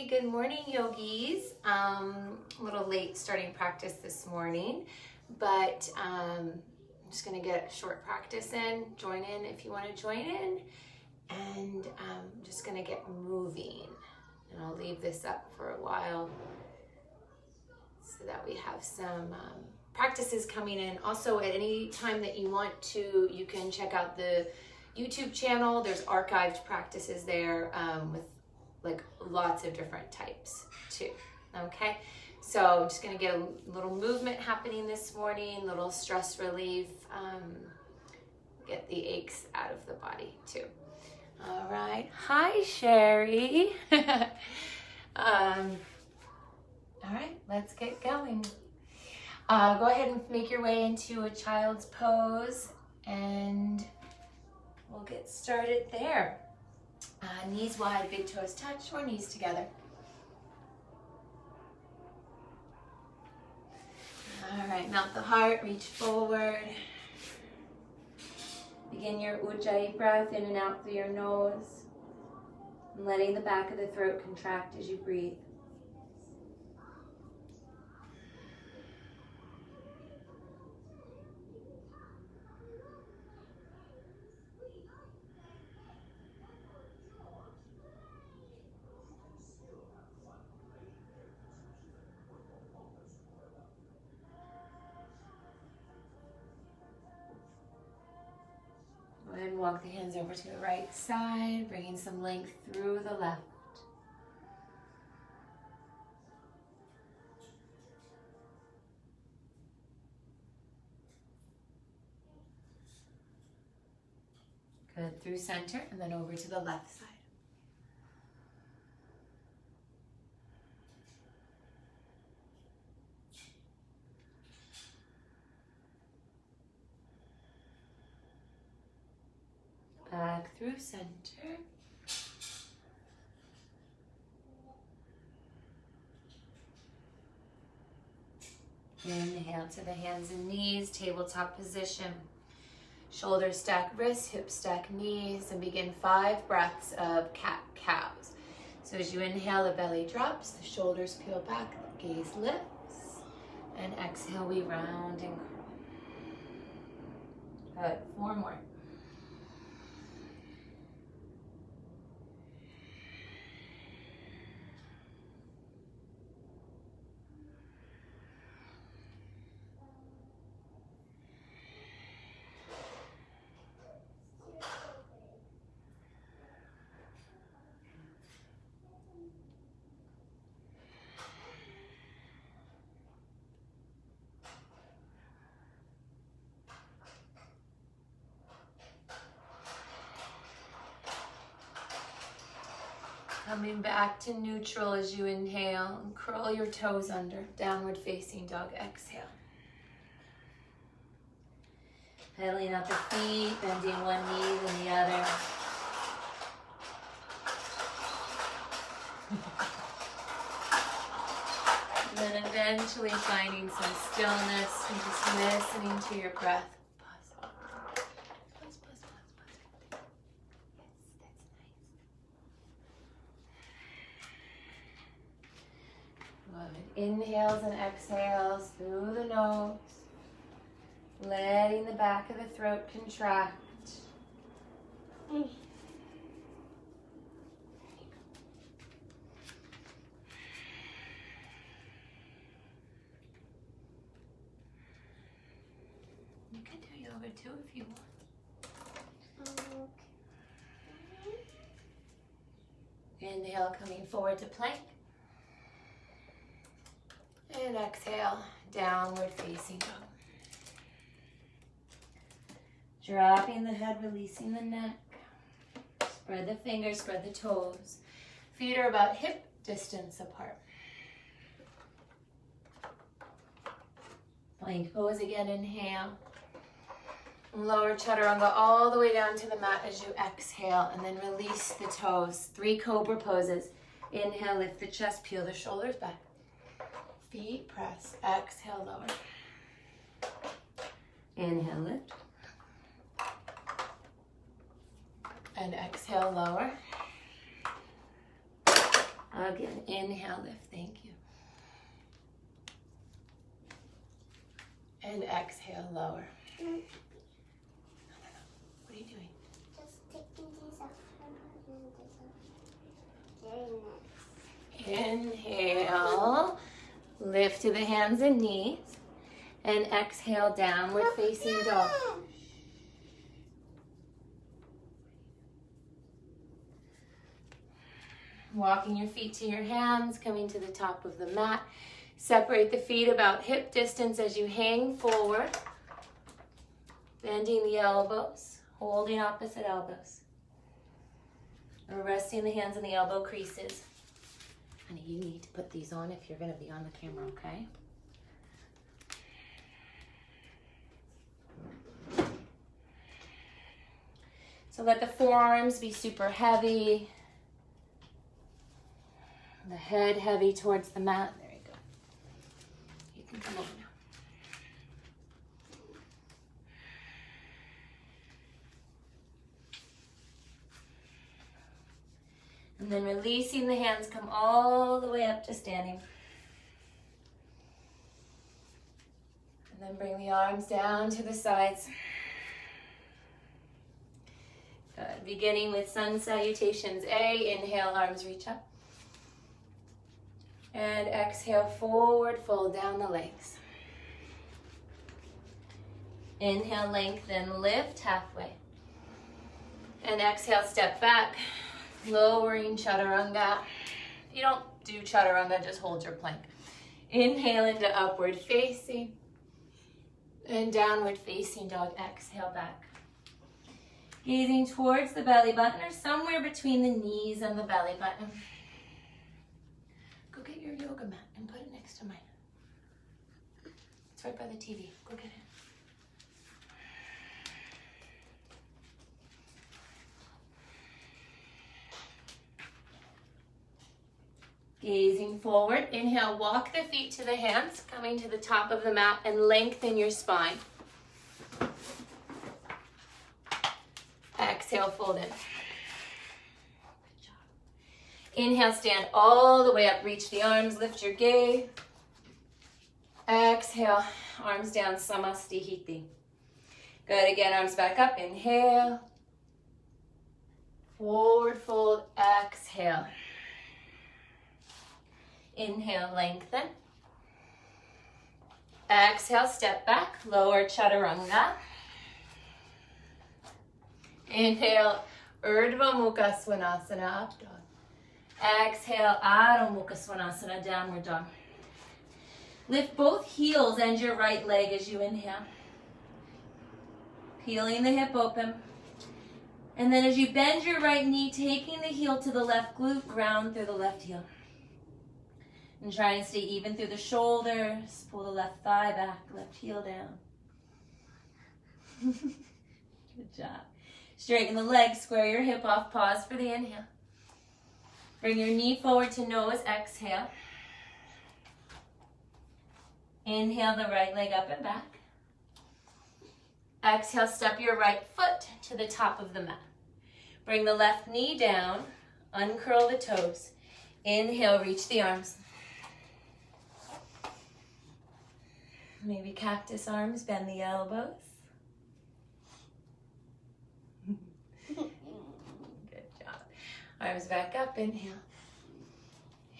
good morning, yogis. A little late starting practice this morning, but I'm just gonna get a short practice in. Join in if you wanna join in. And I'm just gonna get moving. And I'll leave this up for a while so that we have some practices coming in. Also, at any time that you want to, you can check out the YouTube channel. There's archived practices there with like lots of different types too. Okay, so I'm just gonna get a little movement happening this morning, little stress relief, get the aches out of the body too. All right, hi Sherry. All right, let's get going. Go ahead and make your way into a child's pose and we'll get started there. Knees wide, big toes touch, or knees together. All right, mount the heart, reach forward. Begin your Ujjayi breath in and out through your nose, and letting the back of the throat contract as you breathe. Go ahead and walk the hands over to the right side, bringing some length through the left. Good, through center and then over to the left side. Back through center. Inhale to the hands and knees, tabletop position. Shoulders stack wrists, hips stack knees, and begin 5 breaths of cat-cows. So as you inhale, the belly drops, the shoulders peel back, the gaze lifts, and exhale, we round and curl. Good, 4 more. Coming back to neutral as you inhale, and curl your toes under, downward facing dog, exhale. Pedaling out the feet, bending one knee then the other. And then eventually finding some stillness and just listening to your breath. Inhales and exhales through the nose, letting the back of the throat contract. You can do yoga too if you want. Inhale, coming forward to plank. And exhale, downward facing dog. Dropping the head, releasing the neck. Spread the fingers, spread the toes. Feet are about hip distance apart. Plank pose again, inhale. Lower chaturanga all the way down to the mat as you exhale, and then release the toes. 3 cobra poses. Inhale, lift the chest, peel the shoulders back. Feet press, exhale, lower. Inhale, lift. And exhale, lower. Again, inhale, lift, thank you. And exhale, lower. No. What are you doing? Just taking these off. Very nice. Inhale, lift to the hands and knees. And exhale, downward facing dog. Walking your feet to your hands, coming to the top of the mat. Separate the feet about hip distance as you hang forward. Bending the elbows, holding opposite elbows. Or resting the hands in the elbow creases. Honey, you need to put these on if you're going to be on the camera, okay? So let the forearms be super heavy. The head heavy towards the mat. There you go. You can come over now. And then releasing the hands, come all the way up to standing. And then bring the arms down to the sides. Good. Beginning with sun salutations. A, inhale, arms reach up. And exhale, forward fold down the legs. Inhale, lengthen, lift halfway. And exhale, step back, lowering chaturanga. If you don't do chaturanga, just hold your plank. Inhale into upward facing. And downward facing dog, exhale back. Gazing towards the belly button or somewhere between the knees and the belly button. Go get your yoga mat and put it next to mine. It's right by the TV. Go get it. Gazing forward. Inhale, walk the feet to the hands, coming to the top of the mat and lengthen your spine. Exhale, fold in. Good job. Inhale, stand all the way up. Reach the arms, lift your gaze. Exhale, arms down, Samastihiti. Good, again, arms back up. Inhale. Forward fold, exhale. Inhale, lengthen. Exhale, step back, lower chaturanga. Inhale, Urdhva Mukha Svanasana, up dog. Exhale, Adho Mukha Svanasana, downward dog. Lift both heels and your right leg as you inhale. Peeling the hip open. And then as you bend your right knee, taking the heel to the left glute, ground through the left heel. And try and stay even through the shoulders. Pull the left thigh back, left heel down. Good job. Straighten the legs, square your hip off, pause for the inhale. Bring your knee forward to nose, exhale. Inhale the right leg up and back. Exhale, step your right foot to the top of the mat. Bring the left knee down, uncurl the toes. Inhale, reach the arms. Maybe cactus arms, bend the elbows. Good job. Arms back up, inhale.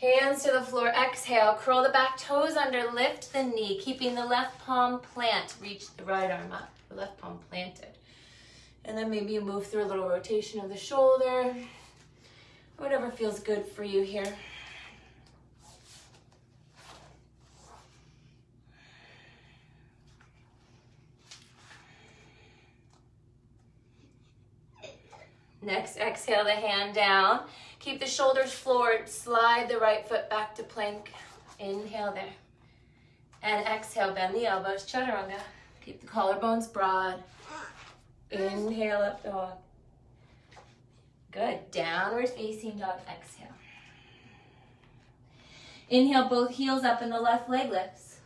Hands to the floor, exhale. Curl the back toes under, lift the knee, keeping the left palm plant. Reach the right arm up, the left palm planted. And then maybe you move through a little rotation of the shoulder. Whatever feels good for you here. Next, exhale the hand down. Keep the shoulders forward. Slide the right foot back to plank. Inhale there. And exhale, bend the elbows, chaturanga. Keep the collarbones broad. Inhale, up dog. Good. Downward facing dog, exhale. Inhale, both heels up and the left leg lifts.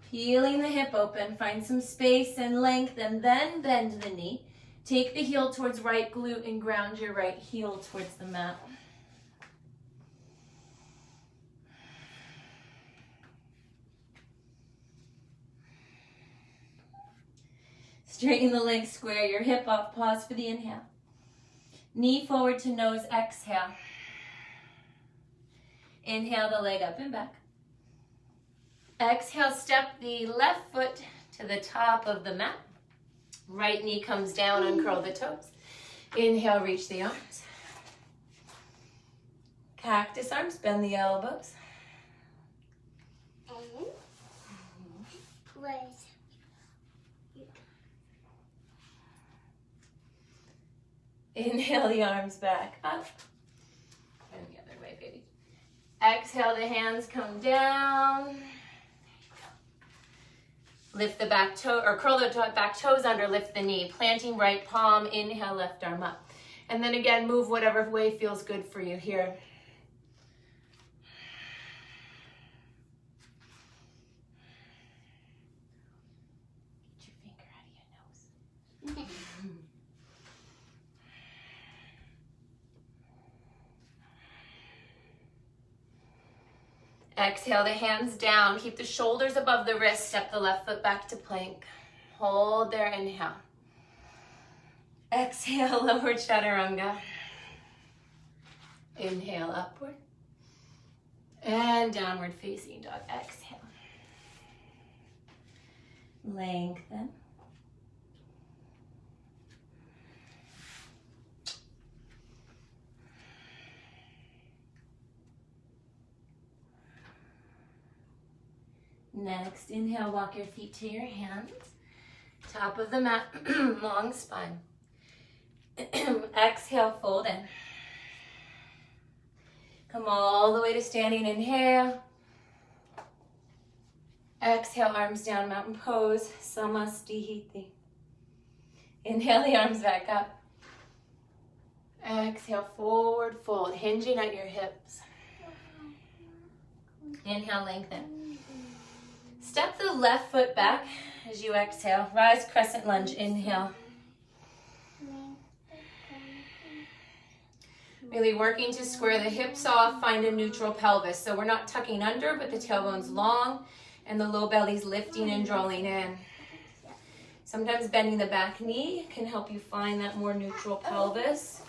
Peeling the hip open. Find some space and length and then bend the knee. Take the heel towards right glute and ground your right heel towards the mat. Straighten the legs, square your hip off. Pause for the inhale. Knee forward to nose, exhale. Inhale the leg up and back. Exhale, step the left foot to the top of the mat. Right knee comes down, uncurl the toes. Inhale, reach the arms. Cactus arms, bend the elbows. And raise. Inhale the arms back up. And the other way, baby. Exhale, the hands come down. Lift the back toe, or curl the back toes under, lift the knee. Planting right palm, inhale, left arm up. And then again, move whatever way feels good for you here. Get your finger out of your nose. Exhale the hands down. Keep the shoulders above the wrist. Step the left foot back to plank. Hold there, inhale. Exhale, lower chaturanga. Inhale, upward. And downward facing dog. Exhale. Lengthen. Next, inhale, walk your feet to your hands. Top of the mat, long spine. Exhale, fold in. Come all the way to standing, inhale. Exhale, arms down, mountain pose, Samastihiti. Inhale the arms back up. Exhale, forward fold, hinging at your hips. Inhale, lengthen. Step the left foot back as you exhale. Rise, crescent lunge, inhale. Really working to square the hips off, find a neutral pelvis. So we're not tucking under, but the tailbone's long and the low belly's lifting and drawing in. Sometimes bending the back knee can help you find that more neutral pelvis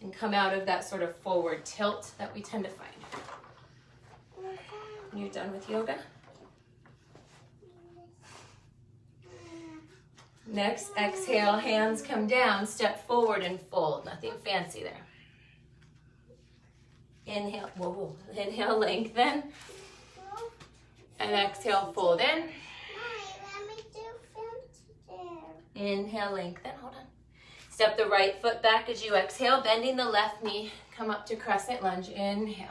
and come out of that sort of forward tilt that we tend to find. You're done with yoga? Next, exhale, hands come down, step forward and fold. Nothing fancy there. Inhale, whoa, inhale, lengthen. And exhale, fold in. Inhale, lengthen, hold on. Step the right foot back as you exhale, bending the left knee. Come up to crescent lunge, inhale.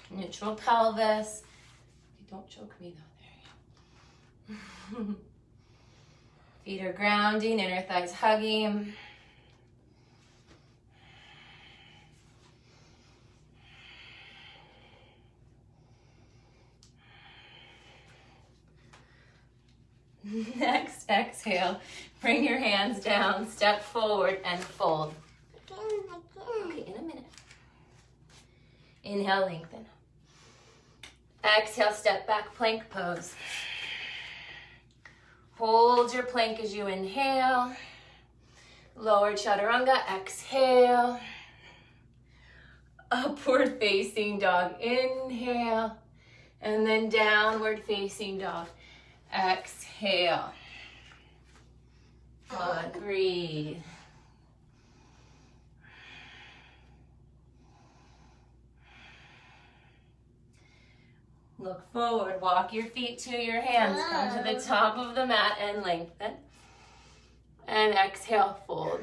Neutral pelvis. Don't choke me though. Feet are grounding, inner thighs hugging. Next, exhale. Bring your hands down, step forward and fold. Okay, in a minute. Inhale, lengthen. Exhale, step back, plank pose. Hold your plank as you inhale. Lower chaturanga, exhale. Upward facing dog, inhale. And then downward facing dog, exhale. Good, breathe. Look forward, walk your feet to your hands, come to the top of the mat and lengthen. And exhale, fold.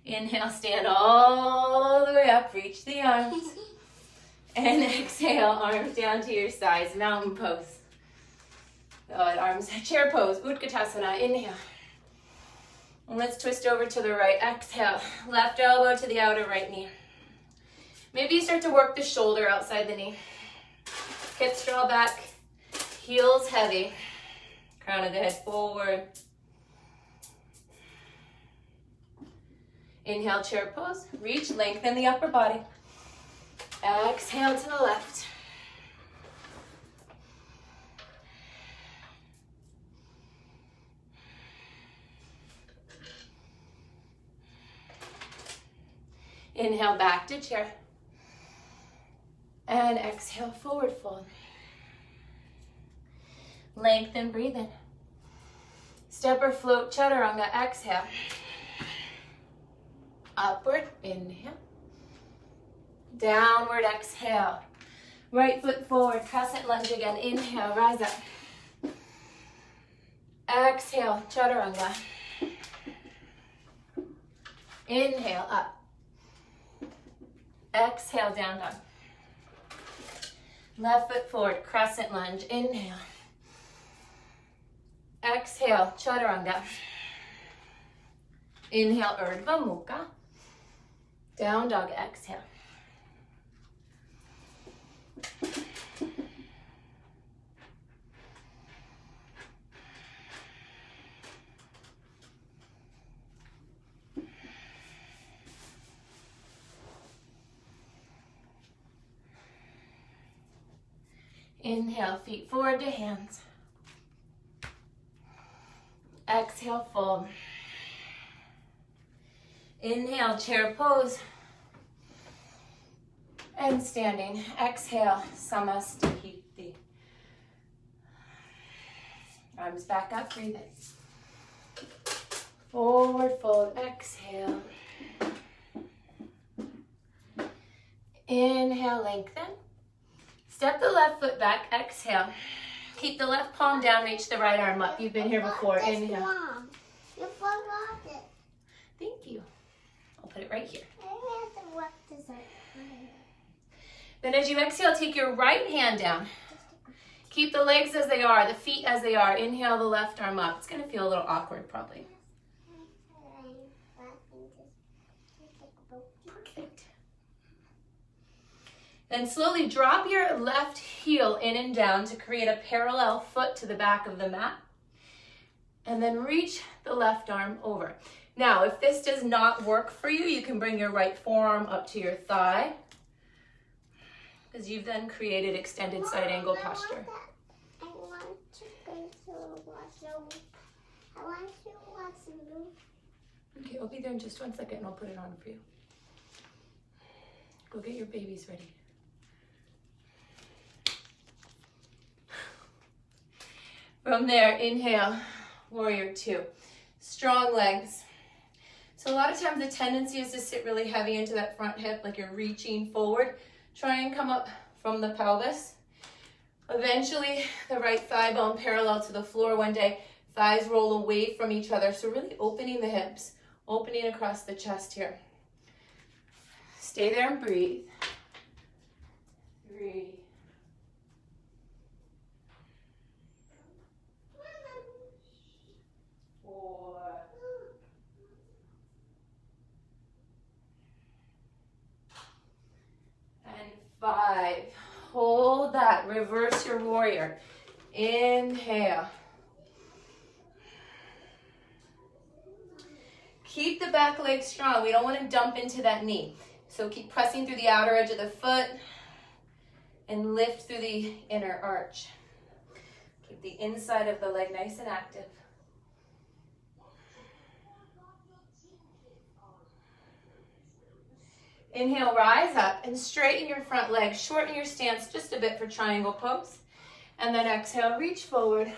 Inhale, stand all the way up, reach the arms. And exhale, arms down to your sides, mountain pose. Arms, chair pose, Utkatasana, inhale. And let's twist over to the right, exhale. Left elbow to the outer right knee. Maybe you start to work the shoulder outside the knee. Hips draw back, heels heavy. Crown of the head forward. Inhale, chair pose. Reach, lengthen the upper body. Exhale to the left. Inhale, back to chair. And exhale, forward fold. Lengthen, breathe in. Step or float, chaturanga, exhale. Upward, inhale. Downward, exhale. Right foot forward, crescent lunge again. Inhale, rise up. Exhale, chaturanga. Inhale, up. Exhale, down dog. Left foot forward, crescent lunge. Inhale. Exhale, chaturanga. Inhale, Urdhva Mukha. Down dog, exhale. Inhale, feet forward to hands. Exhale, fold. Inhale, chair pose. And standing. Exhale, Samasthiti. Arms back up, breathe in. Forward fold, exhale. Inhale, lengthen. Step the left foot back, exhale. Keep the left palm down, reach the right arm up. You've been here before, inhale. Mom, you forgot it. Thank you. I'll put it right here. I have to work this out. Then as you exhale, take your right hand down. Keep the legs as they are, the feet as they are. Inhale the left arm up. It's gonna feel a little awkward probably. Perfect. Then slowly drop your left heel in and down to create a parallel foot to the back of the mat. And then reach the left arm over. Now, if this does not work for you, you can bring your right forearm up to your thigh, because you've then created extended side angle posture. I want to go to washroom. I want to washroom. Okay, I'll be there in just 1 second and I'll put it on for you. Go get your babies ready. From there, inhale, warrior two. Strong legs. So a lot of times the tendency is to sit really heavy into that front hip, like you're reaching forward. Try and come up from the pelvis. Eventually, the right thigh bone parallel to the floor one day. Thighs roll away from each other. So really opening the hips, opening across the chest here. Stay there and breathe. 3. 4. And 5. Hold that. Reverse your warrior. Inhale. Keep the back leg strong. We don't want to dump into that knee. So keep pressing through the outer edge of the foot and lift through the inner arch. Keep the inside of the leg nice and active. Inhale, rise up and straighten your front leg. Shorten your stance just a bit for triangle pose. And then exhale, reach forward,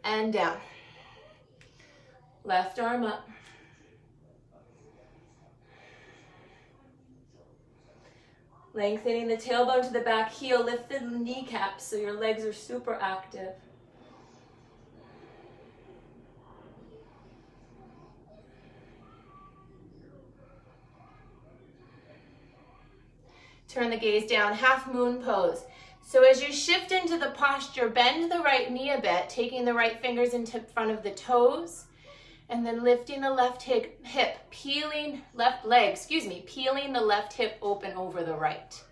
and down. Left arm up. Lengthening the tailbone to the back heel, lift the kneecaps so your legs are super active. Turn the gaze down, half moon pose. So as you shift into the posture, bend the right knee a bit, taking the right fingers into front of the toes, and then lifting the left hip, peeling the left hip open over the right.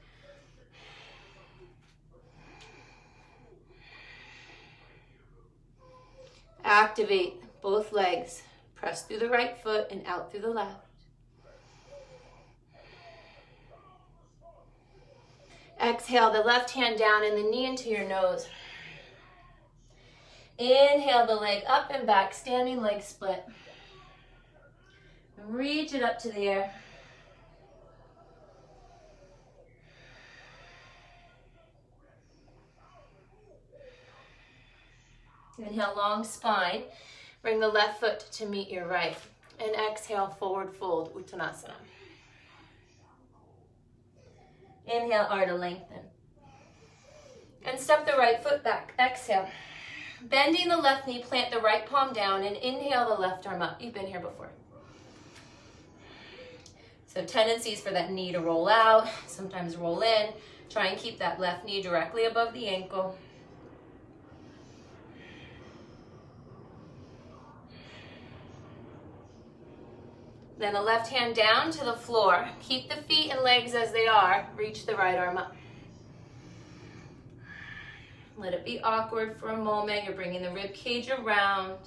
Activate both legs. Press through the right foot and out through the left. Exhale the left hand down and the knee into your nose. Inhale the leg up and back, standing leg split. Reach it up to the air. Inhale, long spine. Bring the left foot to meet your right. And exhale, forward fold, Uttanasana. Inhale, Ardha lengthen. And step the right foot back. Exhale. Bending the left knee, plant the right palm down and inhale the left arm up. You've been here before. So tendencies for that knee to roll out, sometimes roll in. Try and keep that left knee directly above the ankle. Then the left hand down to the floor. Keep the feet and legs as they are. Reach the right arm up. Let it be awkward for a moment. You're bringing the rib cage around.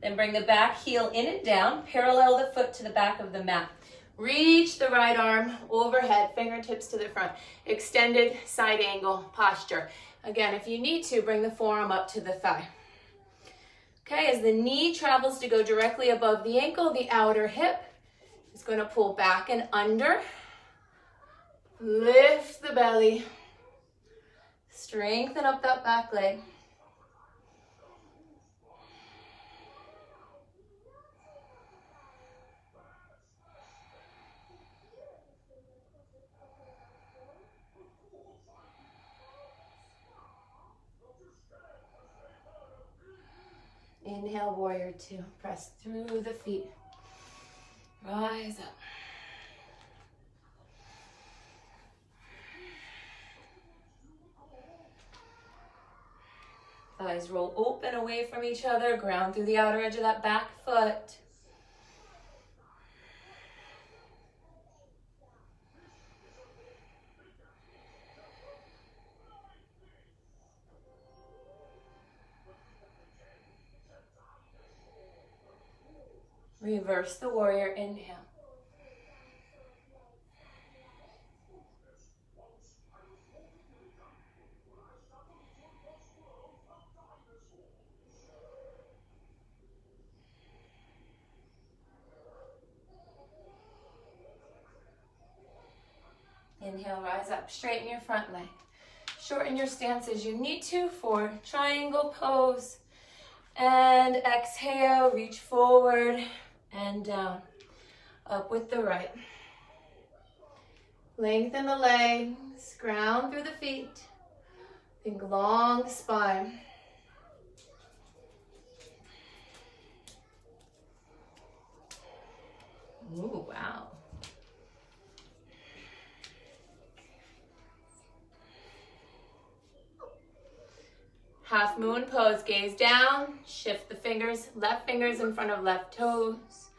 Then bring the back heel in and down. Parallel the foot to the back of the mat. Reach the right arm overhead, fingertips to the front. Extended side angle posture. Again, if you need to, bring the forearm up to the thigh. Okay, as the knee travels to go directly above the ankle, the outer hip is going to pull back and under. Lift the belly. Strengthen up that back leg. Inhale, warrior two. Press through the feet. Rise up. Thighs roll open away from each other. Ground through the outer edge of that back foot. Reverse the warrior, inhale. Inhale, rise up, straighten your front leg. Shorten your stance as you need to for triangle pose. And exhale, reach forward and down. Up with the right. Lengthen the legs, ground through the feet. Think long spine. Ooh, wow. Half moon pose, gaze down, shift the fingers, left fingers in front of left toes.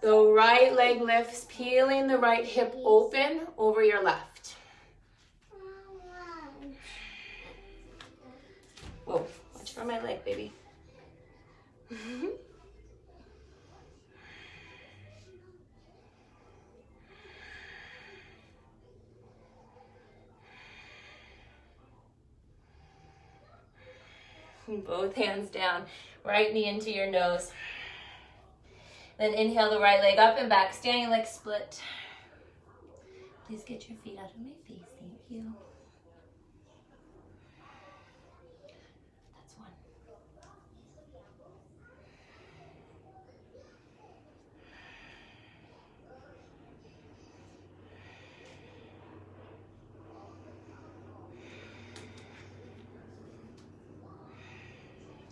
The right leg lifts, peeling the right hip open over your left. Whoa, watch for my leg, baby. Both hands down, right knee into your nose. Then inhale the right leg up and back, standing leg split. Please get your feet out of my face, thank you. That's one.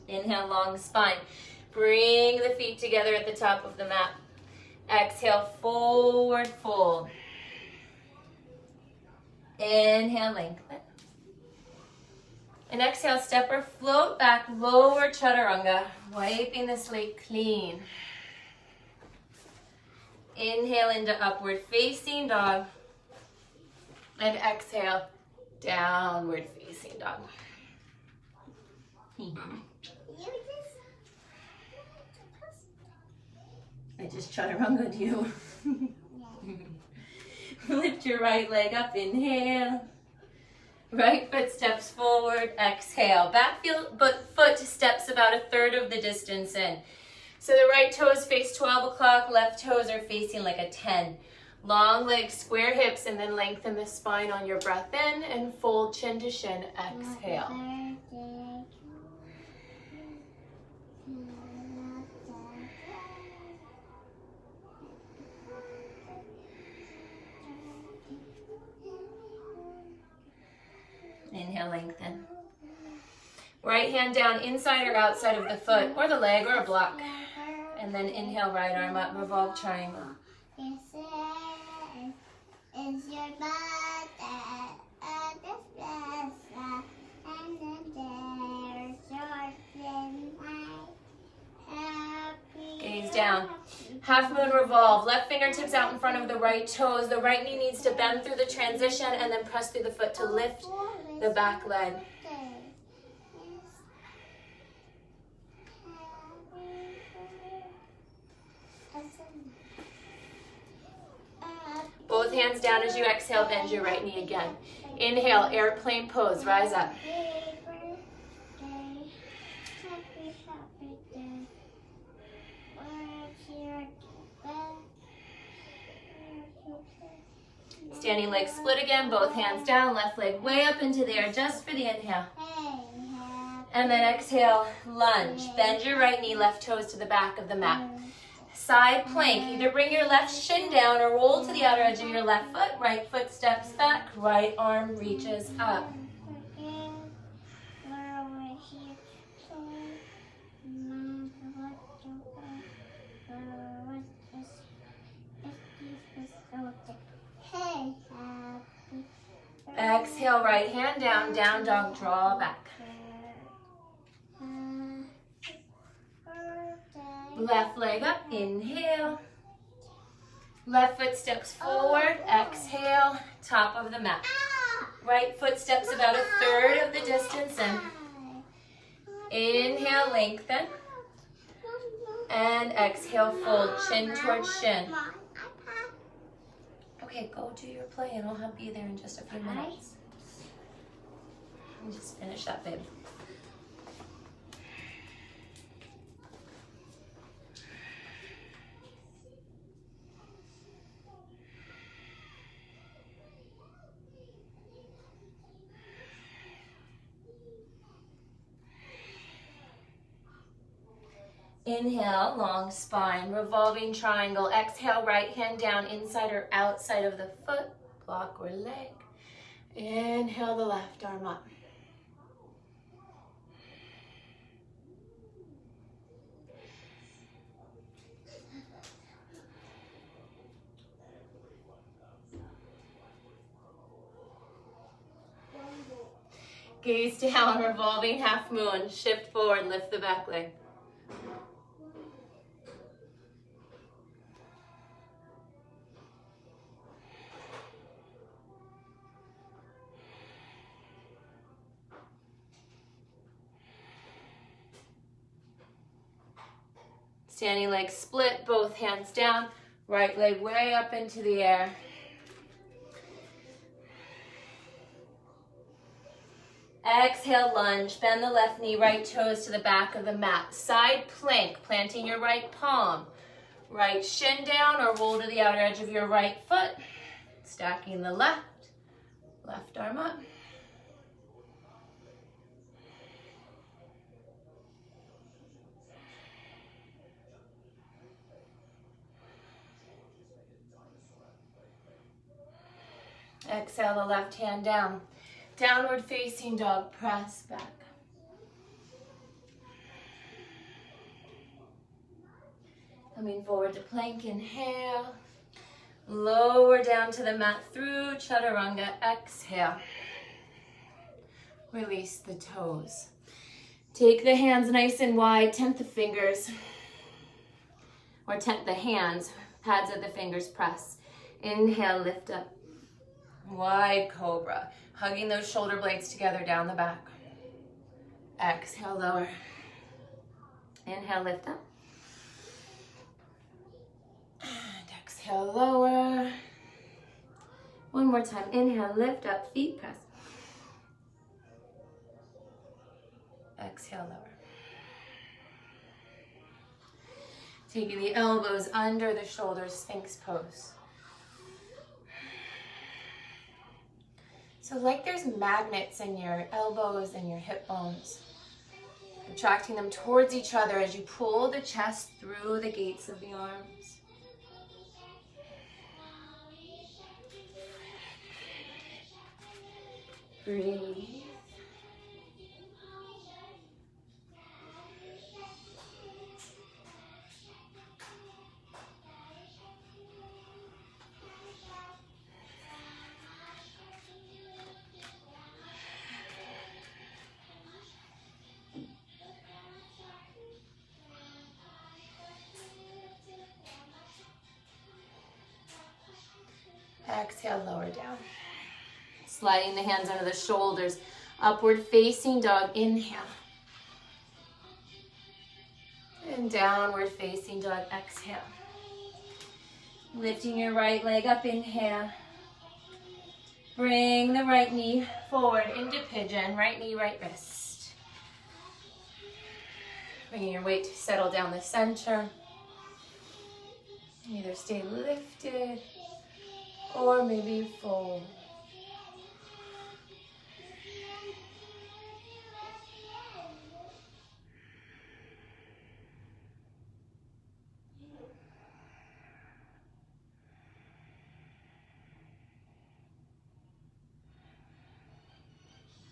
Inhale, long spine. Bring the feet together at the top of the mat. Exhale, forward fold. Inhale, lengthen. And exhale, step or float back, lower chaturanga, wiping the slate clean. Inhale into upward facing dog. And exhale, downward facing dog. I just chaturanga'd you. Lift your right leg up, inhale. Right foot steps forward, exhale. Back foot steps about a third of the distance in. So the right toes face 12 o'clock, left toes are facing like a 10. Long legs, square hips, and then lengthen the spine on your breath in and fold chin to shin. Exhale. Inhale, lengthen. Right hand down inside or outside of the foot or the leg or a block. And then inhale, right arm up, revolve triangle. Is your birthday and then there's your happy. Gaze down. Half moon revolve. Left fingertips out in front of the right toes. The right knee needs to bend through the transition and then press through the foot to lift the back leg. Both hands down as you exhale, bend your right knee again. Inhale, airplane pose, rise up. Standing leg split again, both hands down, left leg way up into the air just for the inhale. And then exhale, lunge. Bend your right knee, left toes to the back of the mat. Side plank, either bring your left shin down or roll to the outer edge of your left foot. Right foot steps back, right arm reaches up. Exhale, right hand down, down dog, draw back. Left leg up, inhale. Left foot steps forward, exhale, top of the mat. Right foot steps about a third of the distance in. Inhale, lengthen. And exhale, fold, chin towards shin. Okay, go do your play and I'll help you there in just a few minutes. Let me just finish that, babe. Inhale, long spine, revolving triangle. Exhale, right hand down inside or outside of the foot, block or leg. Inhale, the left arm up. Gaze down, revolving half moon. Shift forward, lift the back leg. Standing leg split, both hands down, right leg way up into the air. Exhale, lunge, bend the left knee, right toes to the back of the mat. Side plank, planting your right palm. Right shin down or roll to the outer edge of your right foot. Stacking the left, left arm up. Exhale, the left hand down. Downward facing dog, press back. Coming forward to plank, inhale. Lower down to the mat through chaturanga, exhale. Release the toes. Take the hands nice and wide, tent the fingers. Or tent the hands, pads of the fingers, press. Inhale, lift up. Wide cobra, hugging those shoulder blades together down the back. Exhale, lower. Inhale, lift up. And exhale, lower. One more time. Inhale, lift up, feet press. Exhale, lower. Taking the elbows under the shoulders, Sphinx pose. So like there's magnets in your elbows and your hip bones, attracting them towards each other as you pull the chest through the gates of the arms. Breathe. Exhale, lower down. Sliding the hands under the shoulders. Upward facing dog, inhale. And downward facing dog, exhale. Lifting your right leg up, inhale. Bring the right knee forward into pigeon, right knee, right wrist. Bringing your weight to settle down the center. Either stay lifted or maybe fold.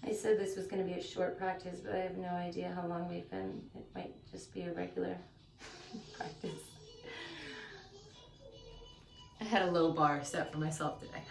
I said this was going to be a short practice, but I have no idea how long we've been. It might just be a regular practice. I had a low bar set for myself today.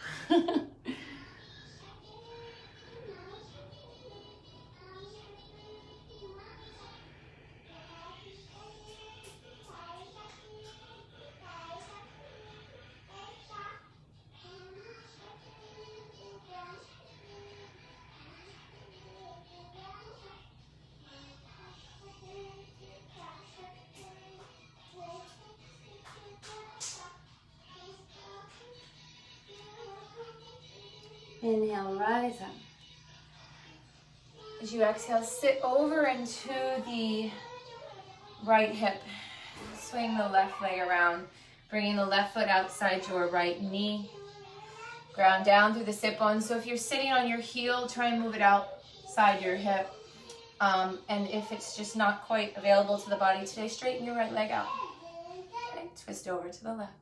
Inhale, rise up. As you exhale, sit over into the right hip. Swing the left leg around, bringing the left foot outside your right knee. Ground down through the sit bones. So if you're sitting on your heel, try and move it outside your hip. And if it's just not quite available to the body today, straighten your right leg out. Okay, twist over to the left.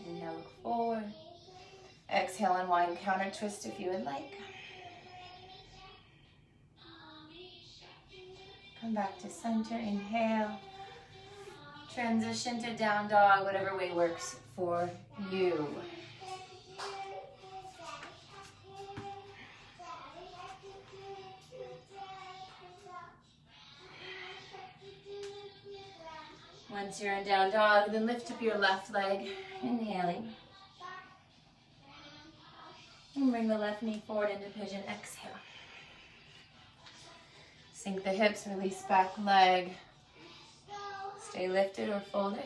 Inhale, look forward. Exhale, unwind, counter twist if you would like. Come back to center, inhale. Transition to down dog, whatever way works for you. Once you're in down dog, then lift up your left leg, inhaling. And bring the left knee forward into pigeon, exhale. Sink the hips, release back leg. Stay lifted or folded.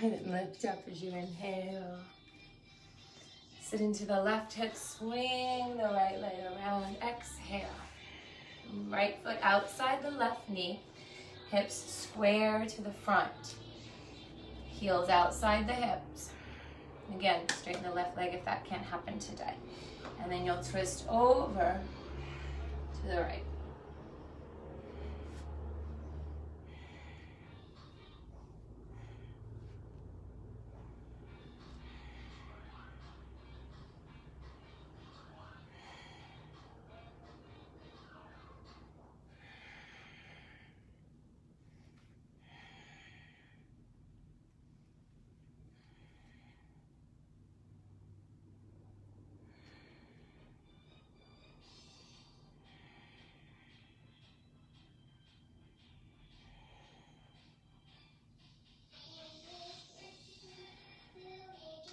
And lift up as you inhale. Sit into the left hip, swing the right leg around, exhale. Right foot outside the left knee, hips square to the front. Heels outside the hips. Again, straighten the left leg if that can't happen today. And then you'll twist over to the right.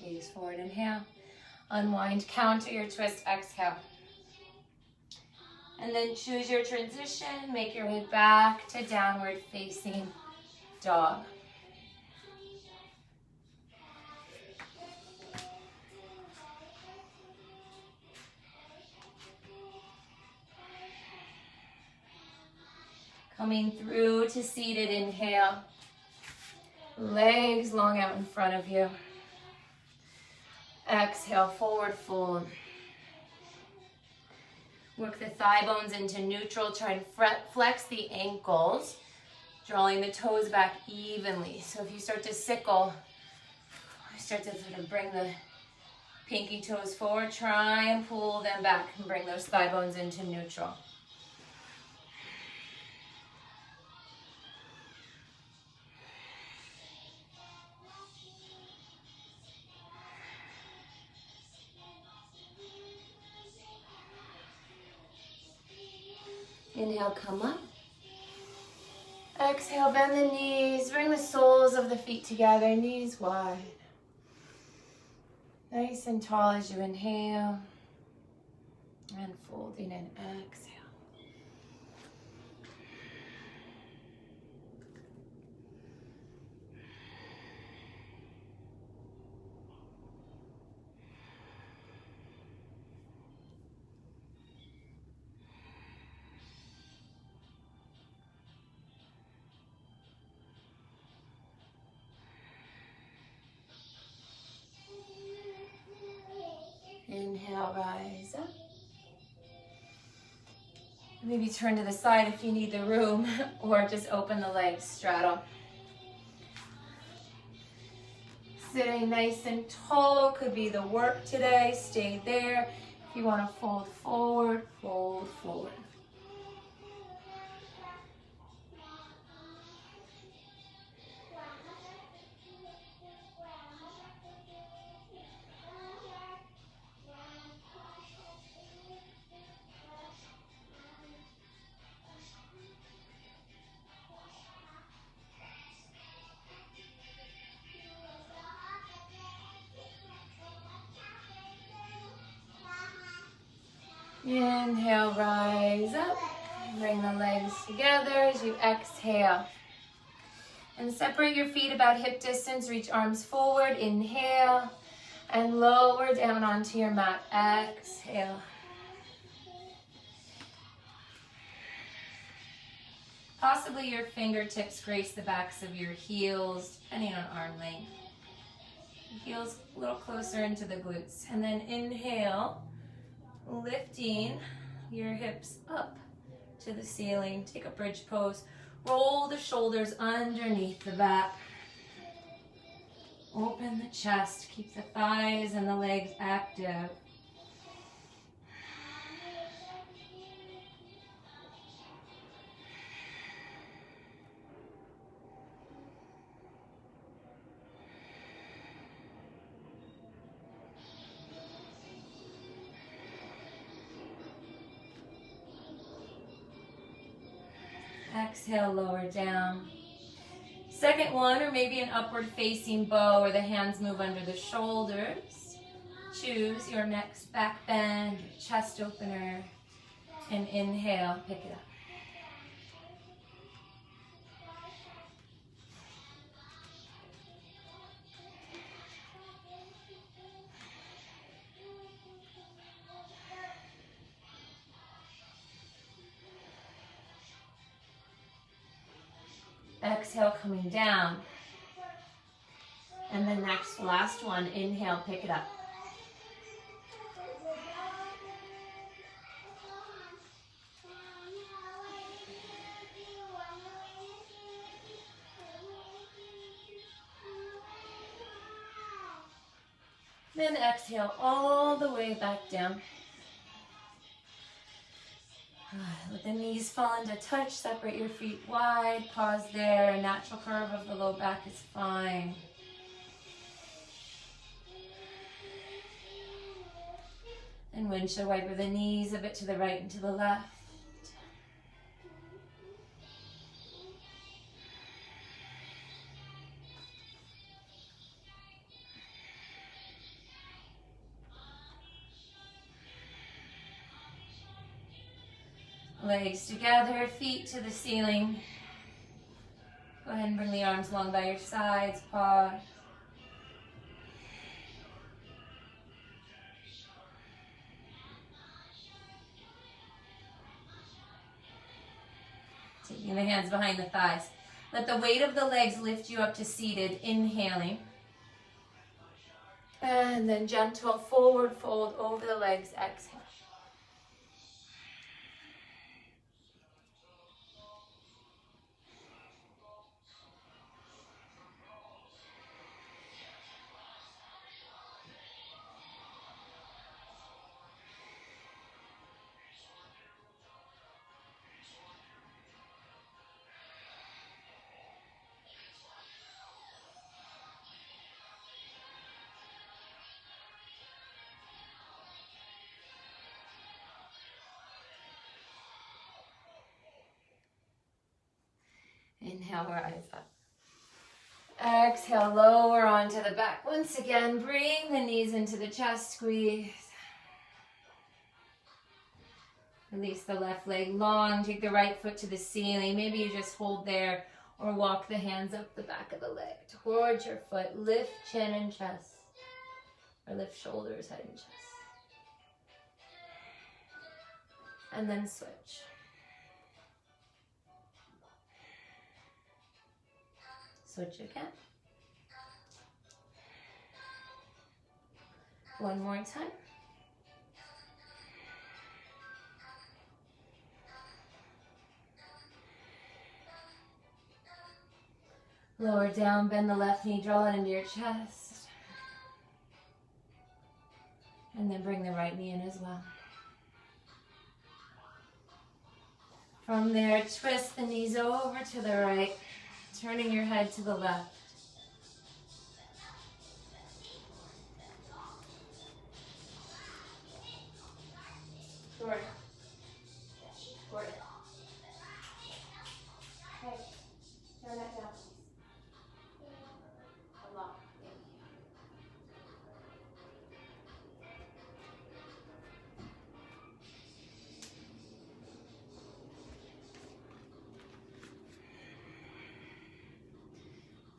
Gaze forward, inhale. Unwind, counter your twist, exhale. And then choose your transition. Make your way back to downward facing dog. Coming through to seated, inhale. Legs long out in front of you. Exhale, forward fold. Work the thigh bones into neutral. Try and flex the ankles, drawing the toes back evenly. So if you start to sickle, start to sort of bring the pinky toes forward, try and pull them back and bring those thigh bones into neutral. Inhale, come up. Exhale, bend the knees. Bring the soles of the feet together, knees wide. Nice and tall as you inhale. And folding and exhale. Inhale, rise up. Maybe turn to the side if you need the room, or just open the legs, straddle. Sitting nice and tall could be the work today. Stay there. If you want to fold forward, fold forward. Inhale, rise up. Bring the legs together as you exhale. And separate your feet about hip distance. Reach arms forward. Inhale. And lower down onto your mat. Exhale. Possibly your fingertips grace the backs of your heels, depending on arm length. Heels a little closer into the glutes. And then inhale. Lifting your hips up to the ceiling. Take a bridge pose. Roll the shoulders underneath the back. Open the chest. Keep the thighs and the legs active. Exhale, lower down. Second one, or maybe an upward facing bow where the hands move under the shoulders. Choose your next back bend, your chest opener, and inhale, pick it up. Exhale, coming down. And the last one, inhale, pick it up. Then exhale all the way back down. Let the knees fall into touch, separate your feet wide, pause there. A natural curve of the low back is fine. And windshield wiper the knees a bit to the right and to the left. Legs together, feet to the ceiling. Go ahead and bring the arms along by your sides, pause. Taking the hands behind the thighs. Let the weight of the legs lift you up to seated, inhaling. And then gentle forward fold over the legs, exhale. Inhale, rise up. Exhale, lower onto the back. Once again, bring the knees into the chest, squeeze. Release the left leg long, take the right foot to the ceiling. Maybe you just hold there or walk the hands up the back of the leg towards your foot. Lift chin and chest, or lift shoulders, head and chest. And then switch. Switch again. One more time. Lower down, bend the left knee, draw it into your chest. And then bring the right knee in as well. From there, twist the knees over to the right, turning your head to the left. Jordan. Jordan. Hey, turn that down, please. A lot.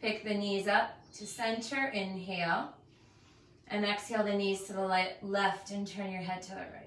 Pick the knees up to center, inhale. And exhale the knees to the left and turn your head to the right.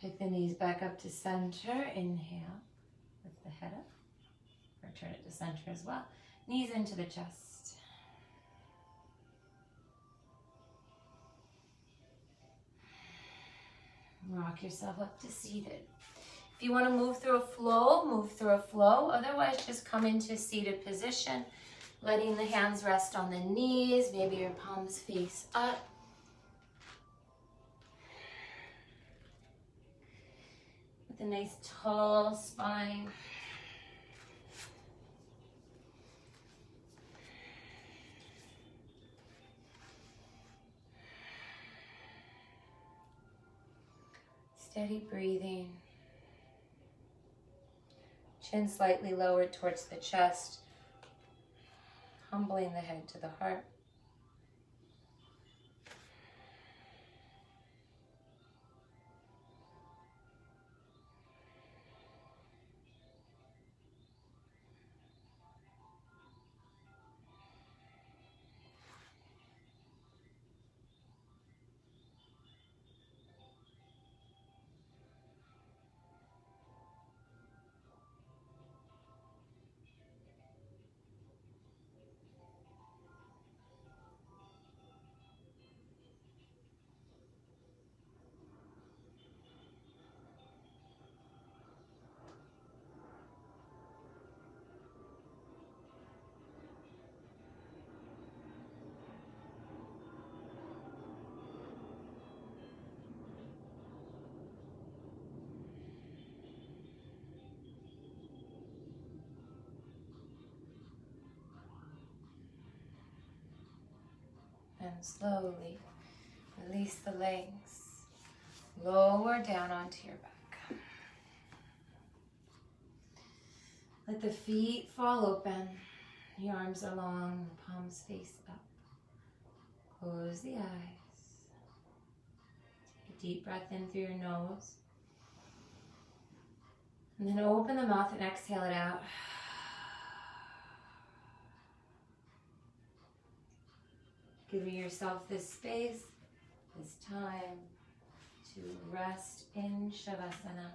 Pick the knees back up to center. Inhale, lift the head up. Return it to center as well. Knees into the chest. Rock yourself up to seated. If you want to move through a flow, move through a flow. Otherwise, just come into seated position, letting the hands rest on the knees. Maybe your palms face up. A nice tall spine. Steady breathing. Chin slightly lowered towards the chest, humbling the head to the heart. And slowly release the legs. Lower down onto your back. Let the feet fall open. The arms are long, the palms face up. Close the eyes. Take a deep breath in through your nose. And then open the mouth and exhale it out. Giving yourself this space, this time to rest in Shavasana.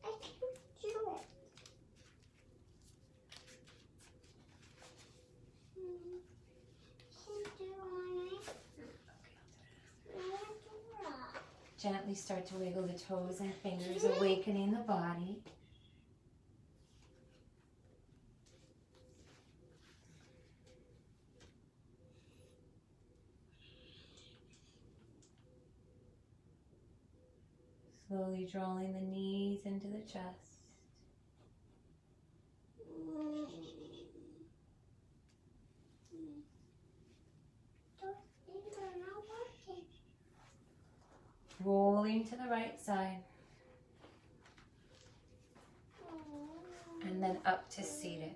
I can do it. Can do it. Gently start to wiggle the toes and fingers, awakening the body. Slowly drawing the knees into the chest. Those things are not working. Rolling to the right side. And then up to seated.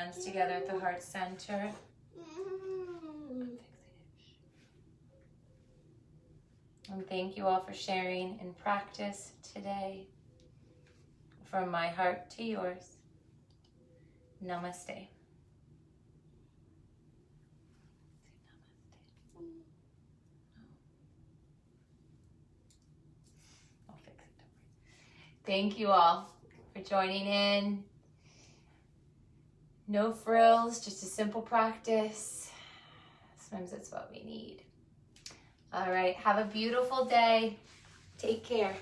hands together at the heart center. And thank you all for sharing in practice today. From my heart to yours. Namaste. I'll fix it. Thank you all for joining in. No frills, just a simple practice. Sometimes that's what we need. All right, have a beautiful day. Take care.